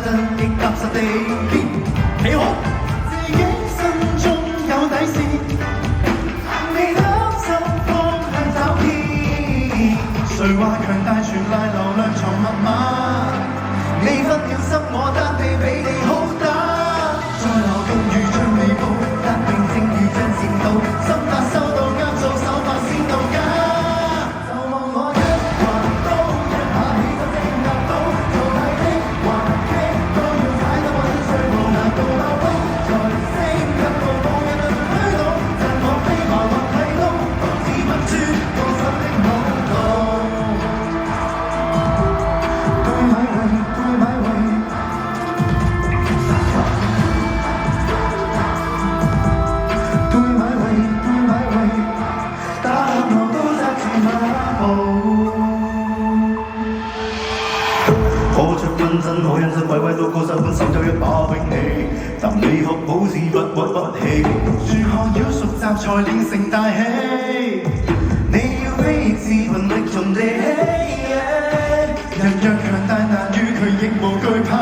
真亦踏實地企好，自己心中有底線，未擔心方向找遍。誰話強大全賴流量藏密碼？未分了心，我單臂比你好打。再流動如像微步，革命正如像前度，心法收到啱做，手法先到家。就望我一橫刀，一下起就正壓到，做大的還擊都要踩得我天水無難度爆煲，才升級到冇人能推倒，陣我飛馬或睇到，獨自問穿高手的網道。對買位，對買位。火出軍陣，我忍心位位都高手本手就一把兵器，但你學武士不屈不氣，樹學妖熟習才練成大器。你要飛自憑力盡地起，人若強大難與佢亦無懼怕。